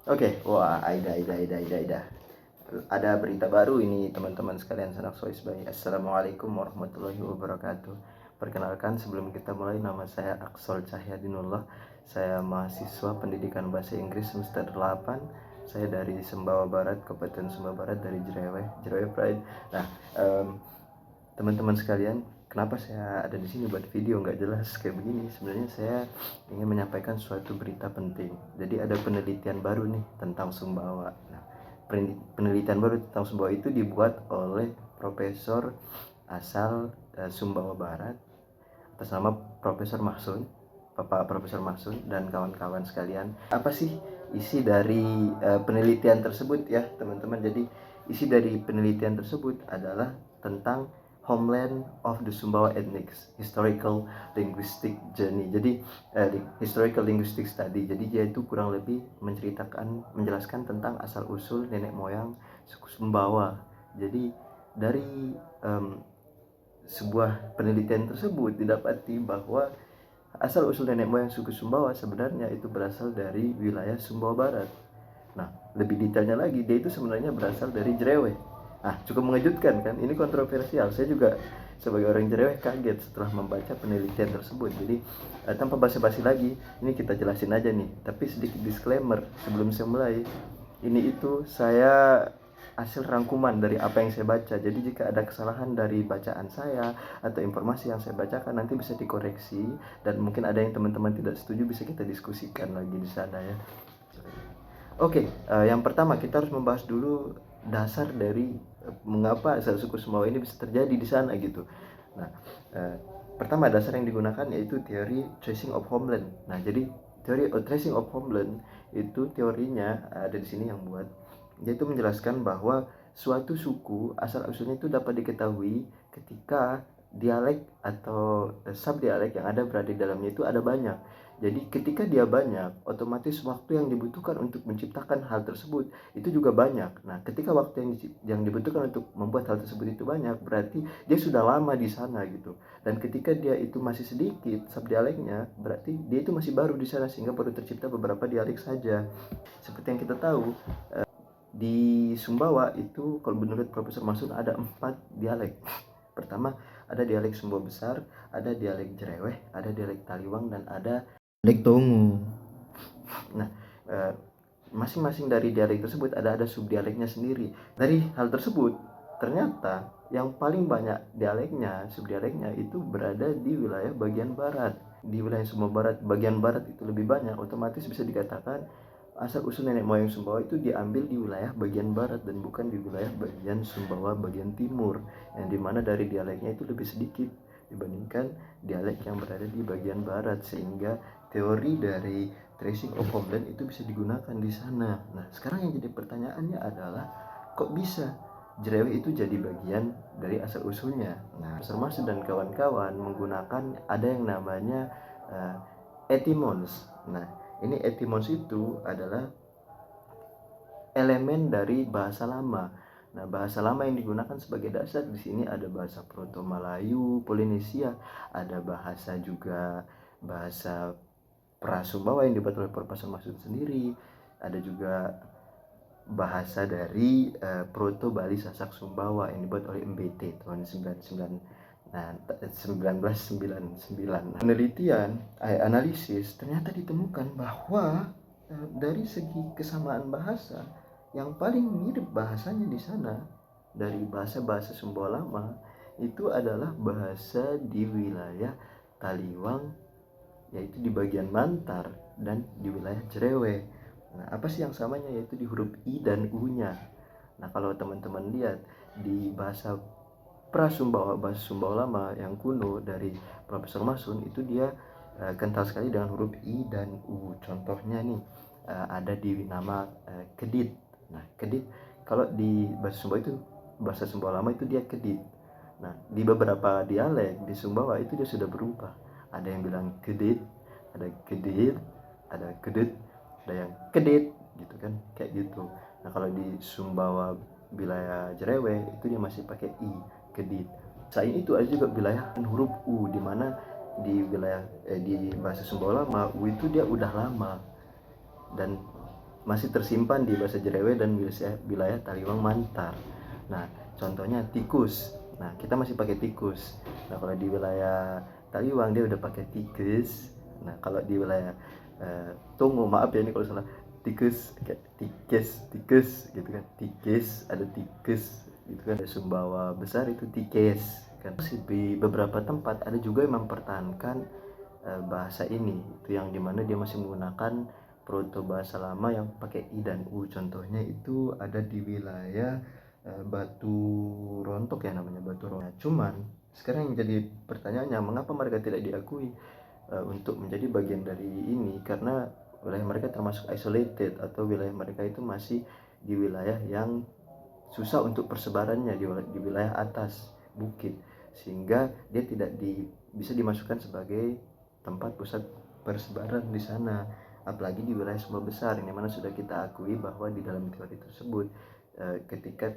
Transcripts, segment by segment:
Oke, wah, Aida. Ada berita baru ini teman-teman sekalian sanak sois bayi. Assalamualaikum warahmatullahi wabarakatuh. Perkenalkan sebelum kita mulai, nama saya Aksol Cahyadinullah. Saya mahasiswa pendidikan bahasa Inggris semester 8. Saya dari Sumbawa Barat, Kabupaten Sumbawa Barat, dari Jereweh Pride. Nah, teman-teman sekalian, kenapa saya ada di sini buat video nggak jelas kayak begini? Sebenarnya saya ingin menyampaikan suatu berita penting. Jadi ada penelitian baru nih tentang Sumbawa. Nah, penelitian baru tentang Sumbawa itu dibuat oleh profesor asal Sumbawa Barat atas nama Profesor Mahsun, Bapak Profesor Mahsun dan kawan-kawan sekalian. Apa sih isi dari penelitian tersebut ya, teman-teman? Jadi isi dari penelitian tersebut adalah tentang Homeland of the Sumbawa Ethnics Historical Linguistic Journey. Jadi Historical Linguistic Study. Jadi dia itu kurang lebih menjelaskan tentang asal usul nenek moyang suku Sumbawa. Jadi dari sebuah penelitian tersebut didapati bahwa asal usul nenek moyang suku Sumbawa sebenarnya itu berasal dari wilayah Sumbawa Barat. Nah, lebih detailnya lagi, dia itu sebenarnya berasal dari Jereweh. Nah, cukup mengejutkan kan? Ini kontroversial. Saya juga sebagai orang Jereweh kaget setelah membaca penelitian tersebut. Jadi, tanpa basa-basi lagi, ini kita jelasin aja nih. Tapi sedikit disclaimer sebelum saya mulai. Ini itu saya hasil rangkuman dari apa yang saya baca. Jadi jika ada kesalahan dari bacaan saya atau informasi yang saya bacakan, nanti bisa dikoreksi, dan mungkin ada yang teman-teman tidak setuju, bisa kita diskusikan lagi di sana ya. Oke, yang pertama kita harus membahas dulu dasar dari mengapa asal suku Sumbawa ini bisa terjadi di sana gitu. Nah, pertama dasar yang digunakan yaitu teori tracing of homeland. Nah, jadi teori tracing of homeland itu teorinya ada di sini yang buat. Yaitu menjelaskan bahwa suatu suku asal usulnya itu dapat diketahui ketika dialek atau subdialek yang ada berada di dalamnya itu ada banyak. Jadi ketika dia banyak, otomatis waktu yang dibutuhkan untuk menciptakan hal tersebut itu juga banyak. Nah, ketika waktu yang dibutuhkan untuk membuat hal tersebut itu banyak, berarti dia sudah lama di sana gitu. Dan ketika dia itu masih sedikit subdialeknya, berarti dia itu masih baru di sana sehingga baru tercipta beberapa dialek saja. Seperti yang kita tahu, di Sumbawa itu kalau menurut Profesor Masun ada 4 dialek. Pertama, ada dialek Sumbawa Besar, ada dialek Jereweh, ada dialek Taliwang, dan ada dialek Tongu. Nah, masing-masing dari dialek tersebut ada subdialeknya sendiri. Dari hal tersebut, ternyata yang paling banyak dialeknya, subdialeknya itu berada di wilayah bagian barat. Di wilayah Sumbawa Barat, bagian barat itu lebih banyak, otomatis bisa dikatakan asal usul nenek moyang Sumbawa itu diambil di wilayah bagian barat dan bukan di wilayah bagian Sumbawa bagian timur, yang dimana dari dialeknya itu lebih sedikit dibandingkan dialek yang berada di bagian barat, sehingga teori dari tracing of homeland itu bisa digunakan di sana. Nah, sekarang yang jadi pertanyaannya adalah kok bisa Jereweh itu jadi bagian dari asal usulnya? Nah, Profesor Masud dan kawan-kawan menggunakan ada yang namanya etymons. Nah, ini etymons itu adalah elemen dari bahasa lama. Nah, bahasa lama yang digunakan sebagai dasar di sini ada bahasa Proto-Malayu, Polinesia, ada bahasa juga bahasa Prasumbawa yang dibuat oleh Profesor Masud sendiri, ada juga bahasa dari Proto Bali Sasak Sumbawa yang dibuat oleh MBT tahun 1999. Penelitian analisis ternyata ditemukan bahwa dari segi kesamaan bahasa, yang paling mirip bahasanya di sana dari bahasa-bahasa Sumbawa lama itu adalah bahasa di wilayah Taliwang, yaitu di bagian Mantar, dan di wilayah Jereweh. Nah, apa sih yang samanya? Yaitu di huruf I dan U-nya. Nah, kalau teman-teman lihat di bahasa Prasumbawa, bahasa Sumbawa lama yang kuno dari Profesor Masun, itu dia kental sekali dengan huruf I dan U. Contohnya nih, ada di nama Kedit. Nah, Kedit kalau di bahasa Sumbawa itu, bahasa Sumbawa lama itu dia Kedit. Nah, di beberapa dialek di Sumbawa itu dia sudah berubah. Ada yang bilang Kedit, ada Kedit, ada Kedit, ada yang Kedit gitu kan, kayak gitu. Nah, kalau di Sumbawa wilayah Jereweh itu dia masih pakai I, Kedit. Selain itu ada juga wilayah huruf U, di mana di wilayah di bahasa Sumbawa lama U itu dia udah lama, dan masih tersimpan di bahasa Jerewe dan wilayah Taliwang Mantar. Nah, contohnya tikus. Nah, kita masih pakai tikus. Nah, kalau di wilayah Taliwang dia udah pakai tikus. Nah, kalau di wilayah Tongo, maaf ya ini kalau salah, tikus kayak tikus gitu kan. Tikis, ada tikus gitu kan. Ada Sumbawa besar itu tikes kan. Di beberapa tempat ada juga yang mempertahankan bahasa ini, itu yang dimana dia masih menggunakan proto bahasa lama yang pakai i dan u. Contohnya itu ada di wilayah Batu Rontok ya, namanya Batu Rontok. Nah, cuman sekarang yang jadi pertanyaannya, mengapa mereka tidak diakui untuk menjadi bagian dari ini? Karena wilayah mereka termasuk isolated, atau wilayah mereka itu masih di wilayah yang susah untuk persebarannya, di wilayah atas bukit, sehingga dia tidak bisa dimasukkan sebagai tempat pusat persebaran di sana. Apalagi di wilayah Sumba Besar, yang mana sudah kita akui bahwa di dalam teori tersebut ketika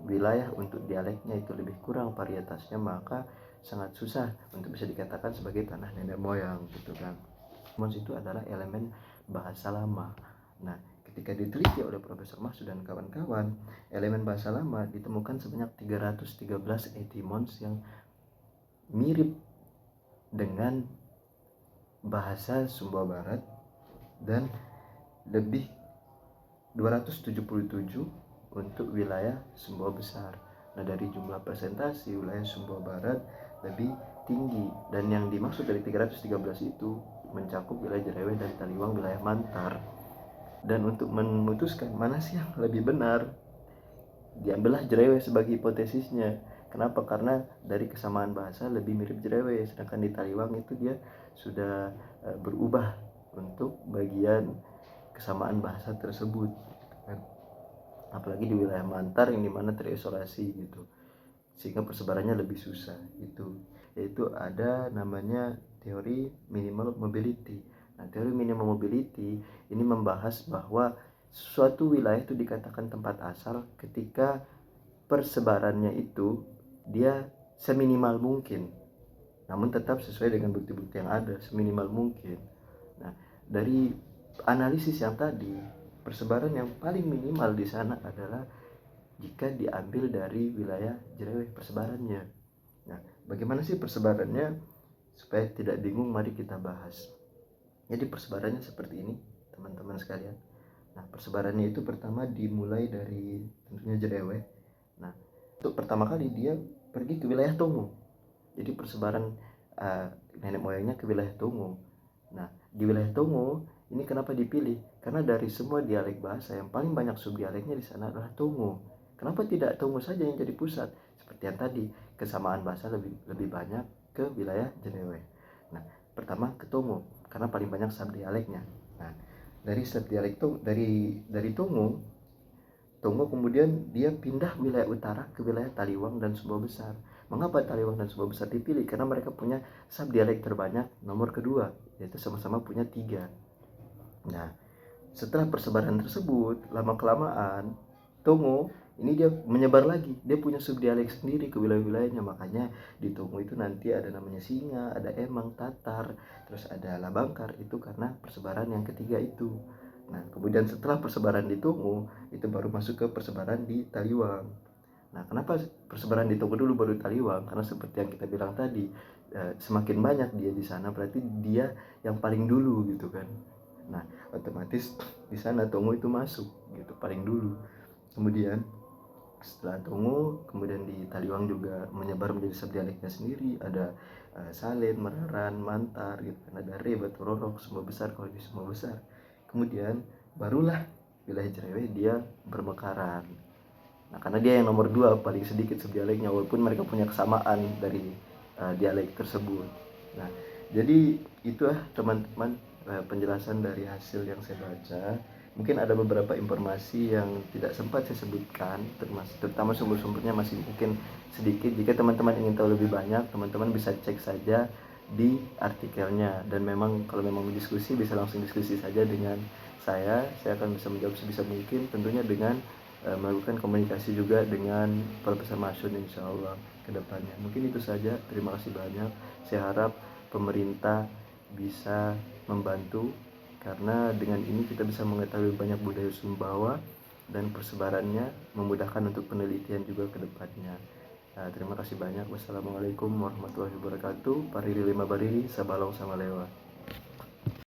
wilayah untuk dialeknya itu lebih kurang varietasnya, maka sangat susah untuk bisa dikatakan sebagai tanah nenek moyang gitu kan. Mons itu adalah elemen bahasa lama. Nah, ketika diteliti oleh Profesor Mahsud dan kawan-kawan, elemen bahasa lama ditemukan sebanyak 313 etimons yang mirip dengan bahasa Sumba Barat, dan lebih 277 untuk wilayah Sumba Besar. Nah, dari jumlah presentasi wilayah Sumba Barat lebih tinggi, dan yang dimaksud dari 313 itu mencakup wilayah Jerewe dan Taliwang, wilayah Mantar. Dan untuk memutuskan mana sih yang lebih benar, diambillah Jerewe sebagai hipotesisnya. Kenapa? Karena dari kesamaan bahasa lebih mirip Jerewe, sedangkan di Taliwang itu dia sudah berubah untuk bagian kesamaan bahasa tersebut. Apalagi di wilayah Mantar yang dimana terisolasi gitu, sehingga persebarannya lebih susah. Itu yaitu ada namanya teori minimal mobility. Nah, teori minimal mobility ini membahas bahwa suatu wilayah itu dikatakan tempat asal ketika persebarannya itu dia seminimal mungkin, namun tetap sesuai dengan bukti-bukti yang ada, seminimal mungkin. Nah, dari analisis yang tadi, persebaran yang paling minimal di sana adalah jika diambil dari wilayah Jerewe persebarannya. Nah, bagaimana sih persebarannya? Supaya tidak bingung, mari kita bahas. Jadi persebarannya seperti ini, teman-teman sekalian. Nah, persebarannya itu pertama dimulai dari tentunya Jerewe. Nah, untuk pertama kali dia pergi ke wilayah Tongo. Jadi persebaran nenek moyangnya ke wilayah Tongo. Nah, di wilayah Tongo ini kenapa dipilih? Karena dari semua dialek bahasa yang paling banyak subdialeknya di sana adalah Tongo. Kenapa tidak Tongo saja yang jadi pusat? Seperti yang tadi, kesamaan bahasa lebih banyak ke wilayah Jenewe. Nah, pertama ke Tongo karena paling banyak subdialeknya. Nah, dari subdialek dari Tongo kemudian dia pindah wilayah utara ke wilayah Taliwang dan Sumba Besar. Mengapa Taliwang dan Sumba Besar dipilih? Karena mereka punya subdialek terbanyak nomor kedua, yaitu sama-sama punya 3. Nah, setelah persebaran tersebut, lama-kelamaan Tongo ini dia menyebar lagi. Dia punya subdialek sendiri ke wilayah-wilayahnya. Makanya di Tongo itu nanti ada namanya Singa, ada Emang, Tatar, terus ada Labangkar. Itu karena persebaran yang ketiga itu. Nah, kemudian setelah persebaran di Tongo, itu baru masuk ke persebaran di Taliwang. Nah, kenapa persebaran di Tongo dulu baru Taliwang? Karena seperti yang kita bilang tadi, semakin banyak dia di sana, berarti dia yang paling dulu gitu kan. Nah, otomatis di sana Tongo itu masuk gitu paling dulu. Kemudian setelah Tongo, kemudian di Taliwang juga menyebar menjadi subdialeknya sendiri. Ada Salen, Meraran, Mantar gitu kan. Ada Re, Batu Rorok, Sumba Besar kalau di Sumba Besar. Kemudian barulah wilayah Jerewe dia bermekaran. Nah, karena dia yang nomor 2 paling sedikit subdialeknya, walaupun mereka punya kesamaan dari dialek tersebut. Nah, jadi itu teman-teman penjelasan dari hasil yang saya baca. Mungkin ada beberapa informasi yang tidak sempat saya sebutkan, terutama sumber-sumbernya masih mungkin sedikit. Jika teman-teman ingin tahu lebih banyak, teman-teman bisa cek saja di artikelnya, dan memang kalau memang diskusi bisa langsung diskusi saja dengan saya akan bisa menjawab sebisa mungkin, tentunya dengan melakukan komunikasi juga dengan Profesor Masyun insya Allah ke depannya. Mungkin itu saja, terima kasih banyak. Saya harap pemerintah bisa membantu karena dengan ini kita bisa mengetahui banyak budaya Sumbawa dan persebarannya, memudahkan untuk penelitian juga ke depannya. Nah, terima kasih banyak. Wassalamualaikum warahmatullahi wabarakatuh. Pariri lima bariri, sabalong sama lewa.